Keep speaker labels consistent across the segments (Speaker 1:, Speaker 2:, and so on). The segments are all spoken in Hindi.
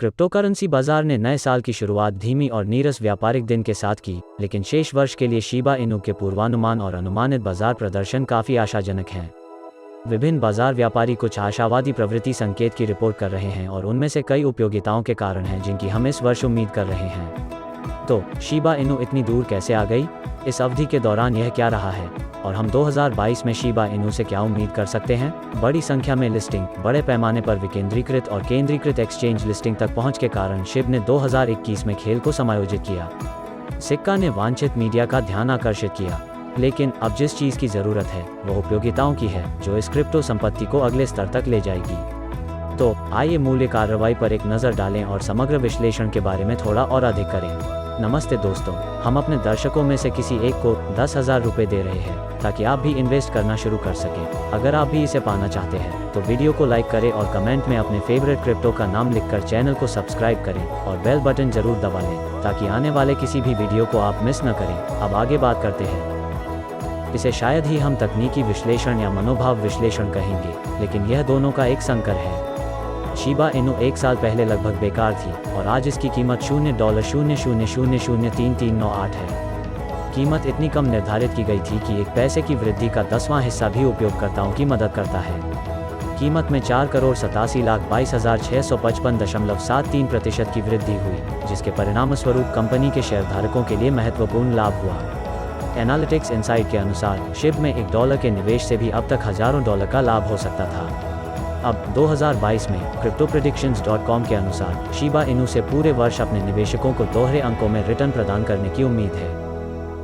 Speaker 1: क्रिप्टो करेंसी बाजार ने नए साल की शुरुआत धीमी और नीरस व्यापारिक दिन के साथ की, लेकिन शेष वर्ष के लिए शिबा इनू के पूर्वानुमान और अनुमानित बाजार प्रदर्शन काफ़ी आशाजनक हैं। विभिन्न बाजार व्यापारी कुछ आशावादी प्रवृत्ति संकेत की रिपोर्ट कर रहे हैं और उनमें से कई उपयोगिताओं के कारण हैं जिनकी हम इस वर्ष उम्मीद कर रहे हैं। तो शिबा इनू इतनी दूर कैसे आ गई? इस अवधि के दौरान यह क्या रहा है और हम 2022 में शिबा इनू से क्या उम्मीद कर सकते हैं? बड़ी संख्या में लिस्टिंग, बड़े पैमाने पर विकेंद्रीकृत और केंद्रीकृत एक्सचेंज लिस्टिंग तक पहुंच के कारण शिब ने 2021 में खेल को समायोजित किया। सिक्का ने वांछित मीडिया का ध्यान आकर्षित किया, लेकिन अब जिस चीज़ की ज़रूरत है वह उपयोगिताओं की है जो इस क्रिप्टो संपत्ति को अगले स्तर तक ले जाएगी। तो आइए मूल्य कार्रवाई पर एक नज़र डालें और समग्र विश्लेषण के बारे में थोड़ा और अधिक करें। नमस्ते दोस्तों, हम अपने दर्शकों में से किसी एक को 10,000 रुपये दे रहे हैं ताकि आप भी इन्वेस्ट करना शुरू कर सकें। अगर आप भी इसे पाना चाहते हैं तो वीडियो को लाइक करें और कमेंट में अपने फेवरेट क्रिप्टो का नाम लिखकर चैनल को सब्सक्राइब करें और बेल बटन जरूर दबा लें ताकि आने वाले किसी भी वीडियो को आप मिस न करें। अब आगे बात करते हैं। इसे शायद ही हम तकनीकी विश्लेषण या मनोभाव विश्लेषण कहेंगे, लेकिन यह दोनों का एक संकर है। शिबा इनू एक साल पहले लगभग बेकार थी और आज इसकी कीमत $0.00003398 है। कीमत इतनी कम निर्धारित की गई थी कि एक पैसे की वृद्धि का 10वां हिस्सा भी उपयोगकर्ताओं की मदद करता है। कीमत में 4,87,22,655.73% की वृद्धि हुई, जिसके परिणामस्वरूप कंपनी के शेयरधारकों के लिए महत्वपूर्ण लाभ हुआ। एनालिटिक्स इनसाइट के अनुसार शिब में $1 के निवेश से भी अब तक हजारों डॉलर का लाभ हो सकता था। अब 2022 में CryptoPredictions.com के अनुसार शिबा इनू से पूरे वर्ष अपने निवेशकों को दोहरे अंकों में रिटर्न प्रदान करने की उम्मीद है।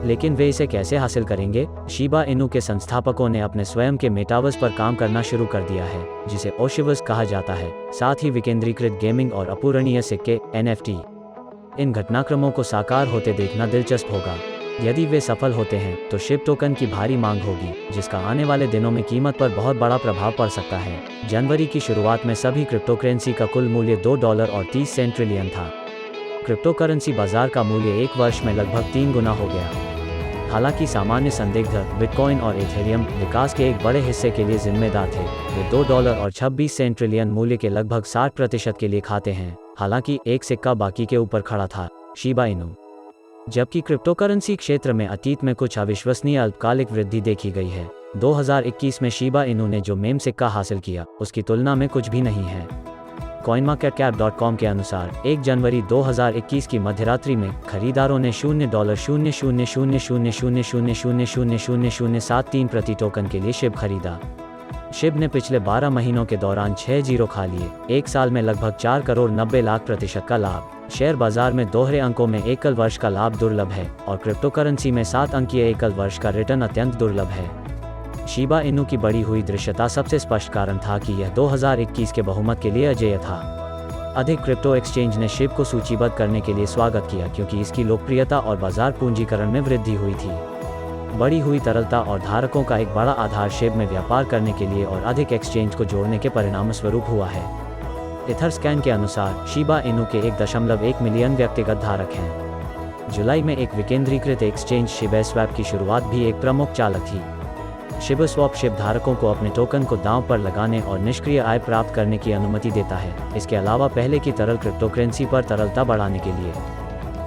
Speaker 1: लेकिन वे इसे कैसे हासिल करेंगे? शिबा इनू के संस्थापकों ने अपने स्वयं के मेटावर्स पर काम करना शुरू कर दिया है, जिसे ओशिवर्स कहा जाता है। साथ ही विकेंद्रीकृत गेमिंग और अपूरणीय सिक्के NFT। इन घटनाक्रमों को साकार होते देखना दिलचस्प होगा। यदि वे सफल होते हैं तो शिब टोकन की भारी मांग होगी, जिसका आने वाले दिनों में कीमत पर बहुत बड़ा प्रभाव पड़ सकता है। जनवरी की शुरुआत में सभी क्रिप्टो करेंसी का कुल मूल्य $2.30 ट्रिलियन था। क्रिप्टो करेंसी बाजार का मूल्य एक वर्ष में लगभग 3 गुना हो गया। हालांकि सामान्य संदिग्ध बिटकॉइन और इथेरियम विकास के एक बड़े हिस्से के लिए जिम्मेदार थे। वे $2.26 ट्रिलियन मूल्य के लगभग 60% के लिए खाते हैं। हालांकि एक सिक्का बाकी के ऊपर खड़ा था, शिबा इनू। जबकि क्रिप्टो करेंसी क्षेत्र में अतीत में कुछ अविश्वसनीय अल्पकालिक वृद्धि देखी गई है, 2021 में शिबा इनू ने जो मेम सिक्का हासिल किया उसकी तुलना में कुछ भी नहीं है। CoinMarketCap.com के अनुसार 1 जनवरी 2021 की मध्यरात्रि में खरीदारों ने $0.000000000073 प्रति टोकन के लिए शिब खरीदा। शिब ने पिछले 12 महीनों के दौरान 6 जीरो खा लिए, एक साल में लगभग 4,90,00,000% का लाभ। शेयर बाजार में दोहरे अंकों में एकल वर्ष का लाभ दुर्लभ है और क्रिप्टो करेंसी में 7 अंकीय एकल वर्ष का रिटर्न अत्यंत दुर्लभ है। शिबा इनू की बढ़ी हुई दृश्यता सबसे स्पष्ट कारण था कि यह 2021 के बहुमत के लिए अजेय था। अधिक क्रिप्टो एक्सचेंज ने शिब को सूचीबद्ध करने के लिए स्वागत किया क्योंकि इसकी लोकप्रियता और बाजार पूंजीकरण में वृद्धि हुई थी। बढ़ी हुई तरलता और धारकों का एक बड़ा आधार शिब में व्यापार करने के लिए और अधिक एक्सचेंज को जोड़ने के परिणामस्वरूप हुआ है। इथरस्कैन के अनुसार शिबा इनू के 1.1 मिलियन व्यक्तिगत धारक हैं। जुलाई में एक विकेंद्रीकृत एक्सचेंज शिबस्वैप की शुरुआत भी एक प्रमुख चालक थी। शिबस्वैप शिब धारकों को अपने टोकन को दांव पर लगाने और निष्क्रिय आय प्राप्त करने की अनुमति देता है। इसके अलावा पहले की तरल क्रिप्टो करेंसी पर तरलता बढ़ाने के लिए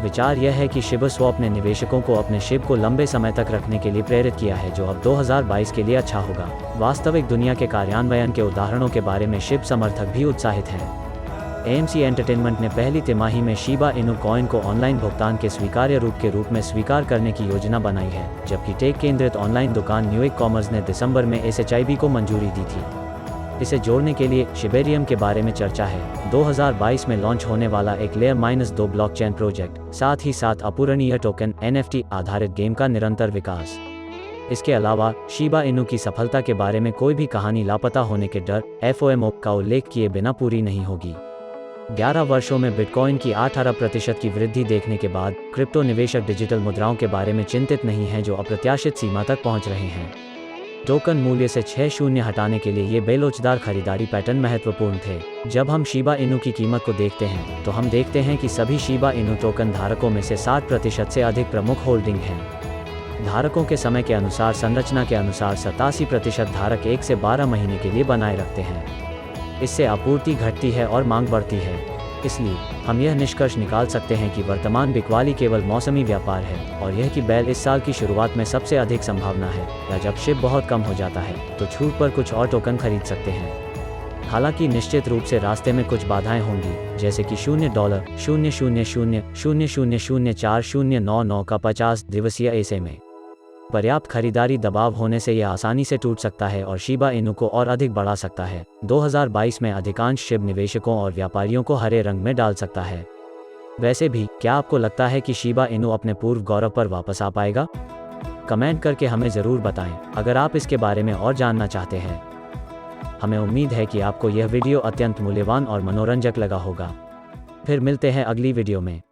Speaker 1: विचार यह है कि शिबस्वैप ने निवेशकों को अपने शिब को लंबे समय तक रखने के लिए प्रेरित किया है, जो अब 2022 के लिए अच्छा होगा। वास्तविक दुनिया के कार्यान्वयन के उदाहरणों के बारे में शिब समर्थक भी उत्साहित हैं। AMC एंटरटेनमेंट ने पहली तिमाही में शिबा इनू कॉइन को ऑनलाइन भुगतान के स्वीकार्य रूप के रूप में स्वीकार करने की योजना बनाई है, जबकि टेक केंद्रित ऑनलाइन दुकान न्यूएक कॉमर्स ने दिसंबर में SHIB को मंजूरी दी थी। इसे जोड़ने के लिए शिबेरियम के बारे में चर्चा है। 2022 में लॉन्च होने वाला एक लेयर -2 ब्लॉकचेन प्रोजेक्ट, साथ ही साथ अपूरणीय टोकन NFT आधारित गेम का निरंतर विकास। इसके अलावा शिबा इनू की सफलता के बारे में कोई भी कहानी लापता होने के डर FOMO का उल्लेख किए बिना पूरी नहीं होगी। 11 वर्षों में बिटकॉइन की 18% की वृद्धि देखने के बाद क्रिप्टो निवेशक डिजिटल मुद्राओं के बारे में चिंतित नहीं हैं जो अप्रत्याशित सीमा तक पहुंच रहे हैं। टोकन मूल्य से 6 शून्य हटाने के लिए ये बेलोचदार खरीदारी पैटर्न महत्वपूर्ण थे। जब हम शिबा इनू की कीमत को देखते हैं तो हम देखते हैं कि सभी शिबा इनू टोकन धारकों में से 60% से अधिक प्रमुख होल्डिंग हैं। धारकों के समय के अनुसार संरचना के अनुसार 87% धारक 1 से 12 महीने के लिए बनाए रखते हैं। इससे आपूर्ति घटती है और मांग बढ़ती है। इसलिए हम यह निष्कर्ष निकाल सकते हैं कि वर्तमान बिकवाली केवल मौसमी व्यापार है और यह कि बैल इस साल की शुरुआत में सबसे अधिक संभावना है, या जब शिप बहुत कम हो जाता है तो छूट पर कुछ और टोकन खरीद सकते हैं। हालांकि निश्चित रूप से रास्ते में कुछ बाधाएं होंगी, जैसे कि $0.00004099 का 50 दिवसीय ऐसे में पर्याप्त खरीदारी दबाव होने से यह आसानी से टूट सकता है और शिबा इनु को और अधिक बढ़ा सकता है। 2022 में अधिकांश शिब निवेशकों और व्यापारियों को हरे रंग में डाल सकता है। वैसे भी क्या आपको लगता है कि शिबा इनु अपने पूर्व गौरव पर वापस आ पाएगा? कमेंट करके हमें ज़रूर बताएं अगर आप इसके बारे में और जानना चाहते हैं। हमें उम्मीद है कि आपको यह वीडियो अत्यंत मूल्यवान और मनोरंजक लगा होगा। फिर मिलते हैं अगली वीडियो में।